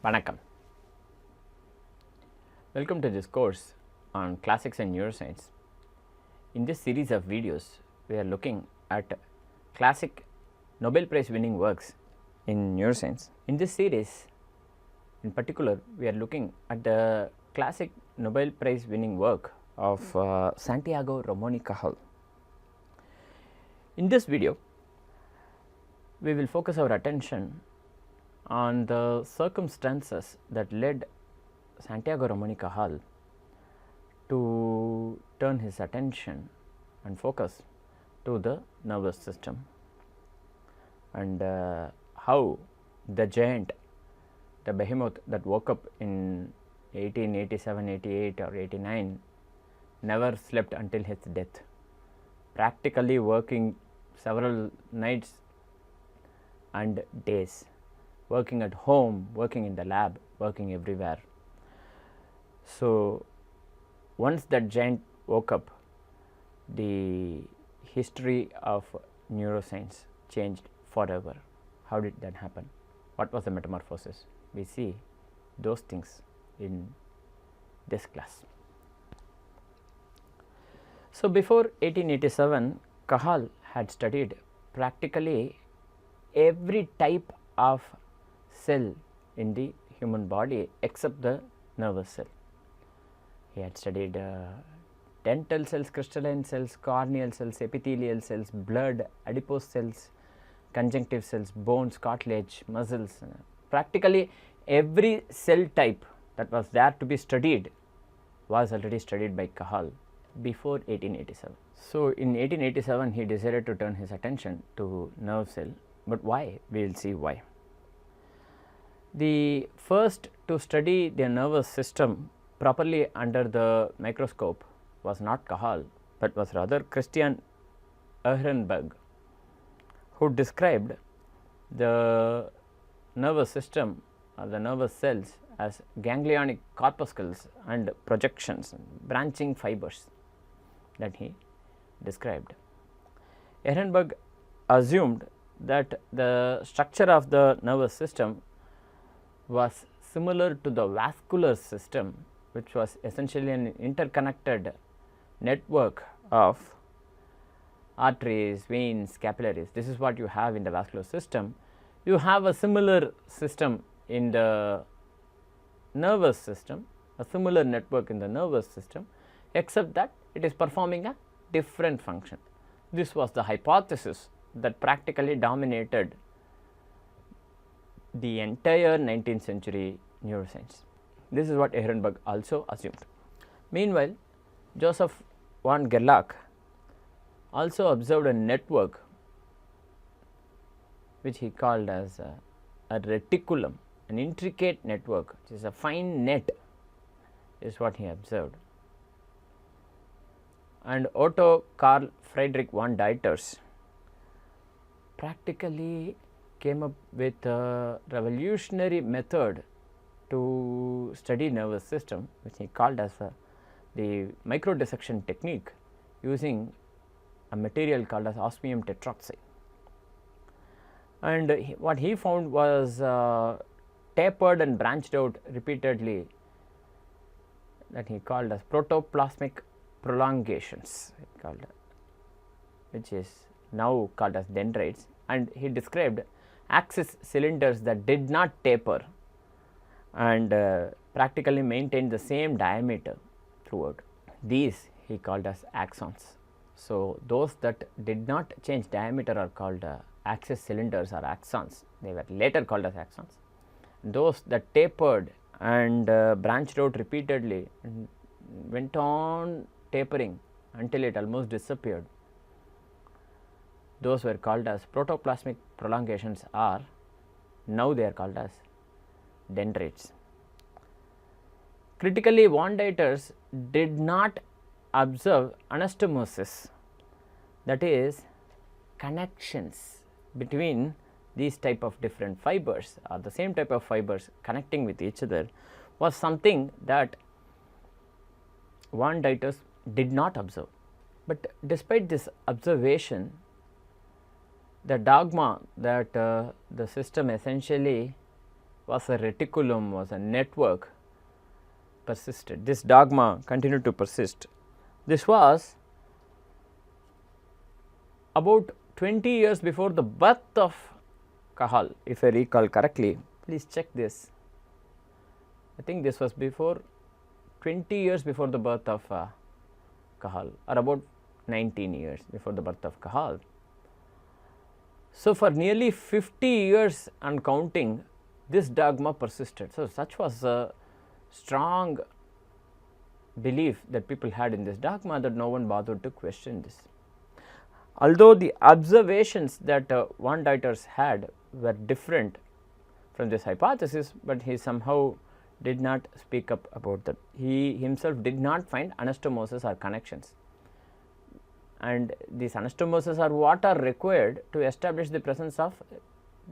Vanakkam. Welcome to this course on classics and neuroscience. In this series of videos, we are looking at classic Nobel Prize winning works in neuroscience. In this series, in particular, we are looking at the classic Nobel Prize winning work of Santiago Ramon y Cajal. In this video, we will focus our attention on the circumstances that led Santiago Ramon y Cajal to turn his attention and focus to the nervous system, and how the giant, the behemoth that woke up in 1887, 88 or 89 never slept until his death, practically working several nights and days, working at home, working in the lab, working everywhere. So, once that giant woke up, the history of neuroscience changed forever. How did that happen? What was the metamorphosis? We see those things in this class. So, before 1887, Cajal had studied practically every type of cell in the human body except the nervous cell. He had studied dental cells, crystalline cells, corneal cells, epithelial cells, blood, adipose cells, conjunctive cells, bones, cartilage, muscles. Practically every cell type that was there to be studied was already studied by Cajal before 1887. So, in 1887 he decided to turn his attention to nerve cell, but why? We will see why. The first to study the nervous system properly under the microscope was not Cajal, but was rather Christian Ehrenberg, who described the nervous system or the nervous cells as ganglionic corpuscles and projections, branching fibers that he described. Ehrenberg assumed that the structure of the nervous system was similar to the vascular system, which was essentially an interconnected network of arteries, veins, capillaries. This is what you have in the vascular system. You have a similar system in the nervous system, a similar network in the nervous system, except that it is performing a different function. This was the hypothesis that practically dominated the entire 19th century neuroscience. This is what Ehrenberg also assumed. Meanwhile, Joseph von Gerlach also observed a network which he called as a reticulum, an intricate network, which is a fine net, is what he observed. And Otto Karl Friedrich von Dieters practically came up with a revolutionary method to study nervous system, which he called as the microdissection technique, using a material called as osmium tetroxide. And what he found was tapered and branched out repeatedly, that he called as protoplasmic prolongations, which is now called as dendrites, and he described axis cylinders that did not taper and practically maintained the same diameter throughout. These he called as axons. So, those that did not change diameter are called axis cylinders or axons. They were later called as axons. Those that tapered and branched out repeatedly and went on tapering until it almost disappeared, those were called as protoplasmic prolongations, or now they are called as dendrites. Critically, von Dieters did not observe anastomosis, that is, connections between these type of different fibers or the same type of fibers connecting with each other, was something that von Dieters did not observe. But despite this observation, the dogma that the system essentially was a reticulum, was a network, persisted. This dogma continued to persist. This was about 20 years before the birth of Cajal, if I recall correctly. Please check this. I think this was before 20 years before the birth of Cajal, or about 19 years before the birth of Cajal. So, for nearly 50 years and counting, this dogma persisted. So, such was a strong belief that people had in this dogma that no one bothered to question this. Although the observations that von Deuters had were different from this hypothesis, but he somehow did not speak up about that. He himself did not find anastomosis or connections, and these anastomosis are what are required to establish the presence of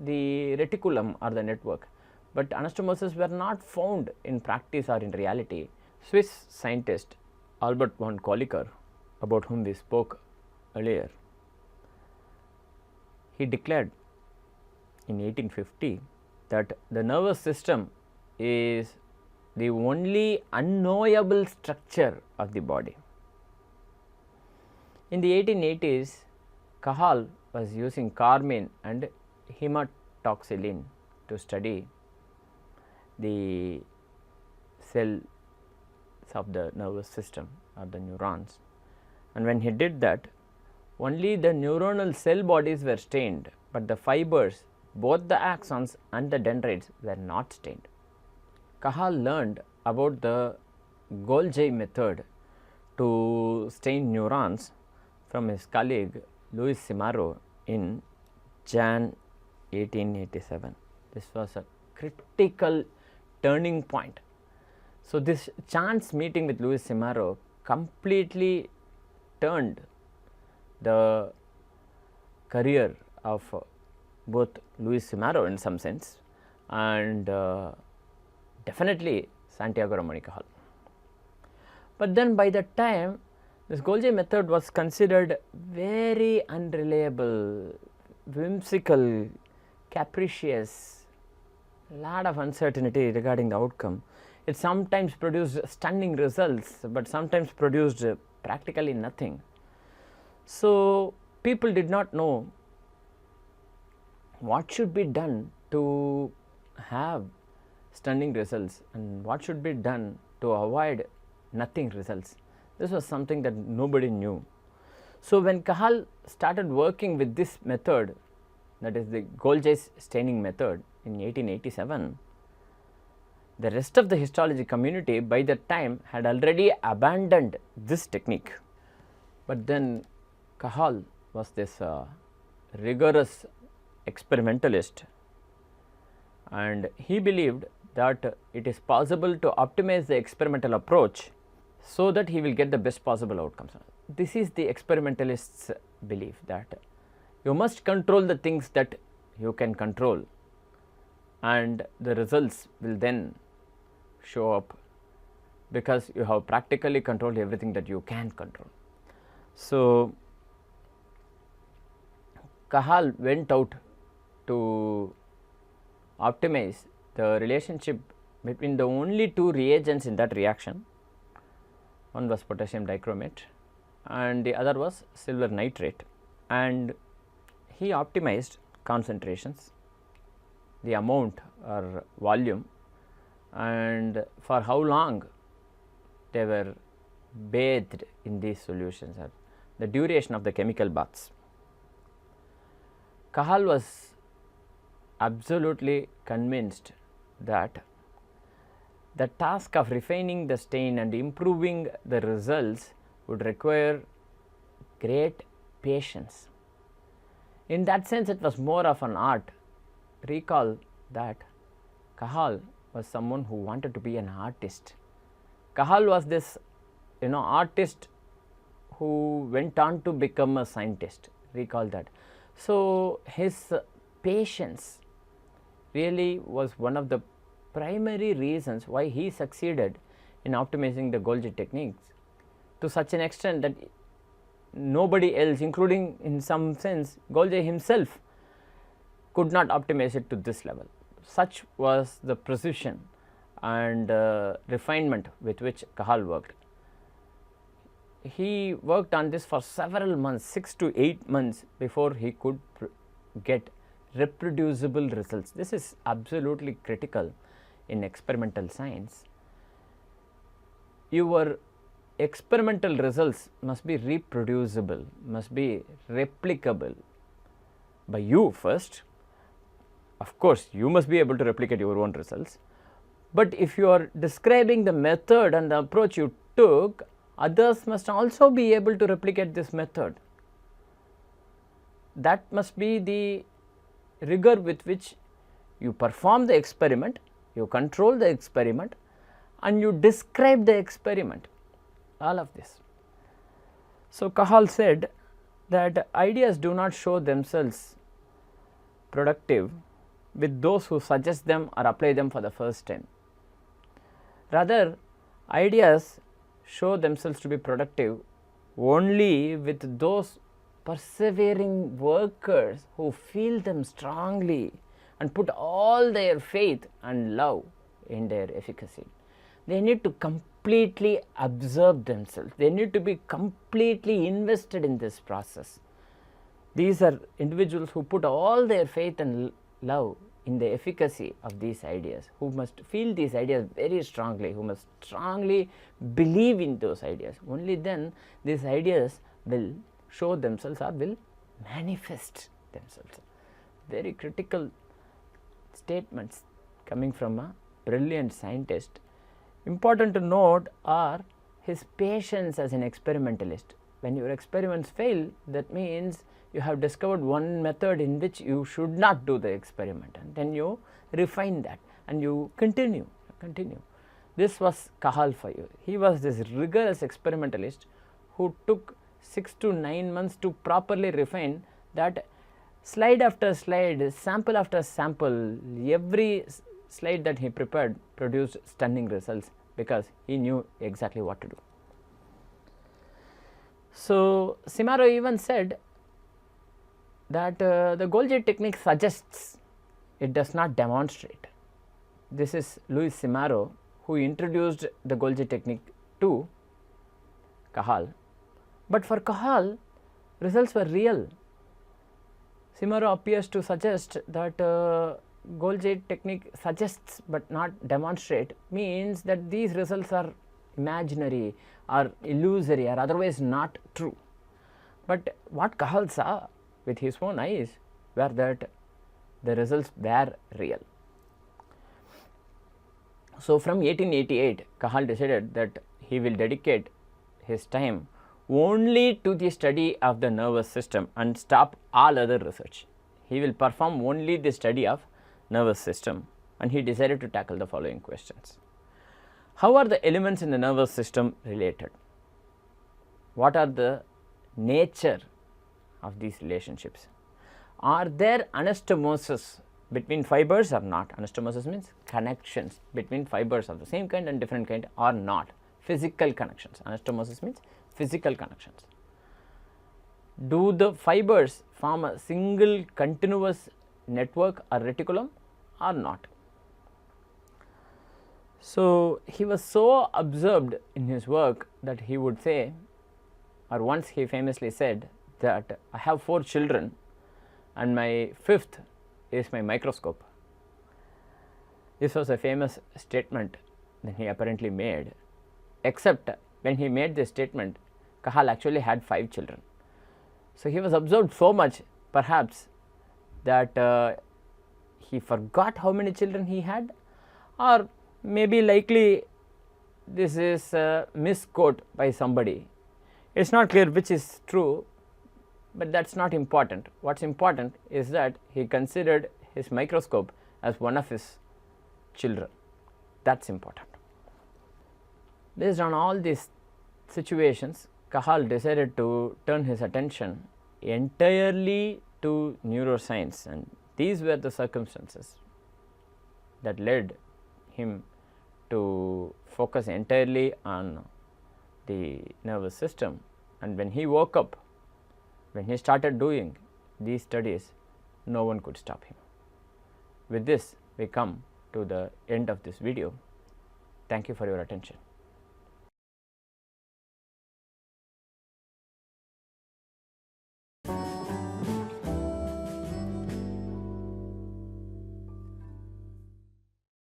the reticulum or the network, but anastomosis were not found in practice or in reality. Swiss scientist Albert von Kolliker, about whom we spoke earlier, he declared in 1850 that the nervous system is the only unknowable structure of the body. In the 1880s, Cajal was using carmine and hematoxylin to study the cells of the nervous system or the neurons, and when he did that, only the neuronal cell bodies were stained, but the fibers, both the axons and the dendrites, were not stained. Cajal learned about the Golgi method to stain neurons from his colleague Louis Simaro in Jan 1887. This was a critical turning point. So, this chance meeting with Louis Simaro completely turned the career of both Louis Simaro in some sense and definitely Santiago Ramon y Cajal. But then by the time this Golgi method was considered very unreliable, whimsical, capricious, lot of uncertainty regarding the outcome. It sometimes produced stunning results, but sometimes produced practically nothing. So, people did not know what should be done to have stunning results and what should be done to avoid nothing results. This was something that nobody knew. So, when Cajal started working with this method, that is the Golgi's staining method in 1887, the rest of the histology community by that time had already abandoned this technique. But then Cajal was this rigorous experimentalist, and he believed that it is possible to optimize the experimental approach so that he will get the best possible outcomes. This is the experimentalist's belief, that you must control the things that you can control, and the results will then show up because you have practically controlled everything that you can control. So, Cajal went out to optimize the relationship between the only two reagents in that reaction. One was potassium dichromate and the other was silver nitrate, and he optimized concentrations, the amount or volume, and for how long they were bathed in these solutions, or the duration of the chemical baths. Cajal was absolutely convinced that the task of refining the stain and improving the results would require great patience. In that sense, it was more of an art. Recall that Cajal was someone who wanted to be an artist. Cajal was this artist who went on to become a scientist. Recall that. So, his patience really was one of the primary reasons why he succeeded in optimizing the Golgi techniques to such an extent that nobody else, including in some sense Golgi himself, could not optimize it to this level. such was the precision and refinement with which Cajal worked. He worked on this for several months, 6 to 8 months before he could get reproducible results. This is absolutely critical in experimental science. Your experimental results must be reproducible, must be replicable by you first. Of course, you must be able to replicate your own results, but if you are describing the method and the approach you took, others must also be able to replicate this method. That must be the rigor with which you perform the experiment, you control the experiment, and you describe the experiment, all of this. So, Cajal said that ideas do not show themselves productive with those who suggest them or apply them for the first time. Rather, ideas show themselves to be productive only with those persevering workers who feel them strongly and put all their faith and love in their efficacy. They need to completely absorb themselves, they need to be completely invested in this process. These are individuals who put all their faith and love in the efficacy of these ideas, who must feel these ideas very strongly, who must strongly believe in those ideas. Only then these ideas will show themselves or will manifest themselves. Very critical statements coming from a brilliant scientist. Important to note are his patience as an experimentalist. When your experiments fail, that means you have discovered one method in which you should not do the experiment, and then you refine that and you continue. This was Cajal for you. He was this rigorous experimentalist who took 6 to 9 months to properly refine that. Slide after slide, sample after sample, every slide that he prepared produced stunning results because he knew exactly what to do. So, Simaro even said that the Golgi technique suggests, it does not demonstrate. This is Louis Simaro who introduced the Golgi technique to Cajal, but for Cajal results were real. Simaro appears to suggest that Golgi technique suggests but not demonstrate, means that these results are imaginary or illusory or otherwise not true. But what Cajal saw with his own eyes were that the results were real. So, from 1888, Cajal decided that he will dedicate his time only to the study of the nervous system and stop all other research. He will perform only the study of nervous system, and he decided to tackle the following questions. How are the elements in the nervous system related? What are the nature of these relationships? Are there anastomoses between fibers or not? Anastomosis means connections between fibers of the same kind and different kind or not. Physical connections. Anastomosis means physical connections. Do the fibers form a single continuous network or reticulum or not? So, he was so absorbed in his work that he would say, or once he famously said that I have 4 children and my 5th is my microscope. This was a famous statement that he apparently made, except when he made this statement, Cajal actually had 5 children. So, he was absorbed so much perhaps that he forgot how many children he had, or maybe likely this is a misquote by somebody. It is not clear which is true, but that is not important. What is important is that he considered his microscope as one of his children. That is important. Based on all these situations, Cajal decided to turn his attention entirely to neuroscience, and these were the circumstances that led him to focus entirely on the nervous system. And when he woke up, when he started doing these studies, no one could stop him. With this, we come to the end of this video. Thank you for your attention.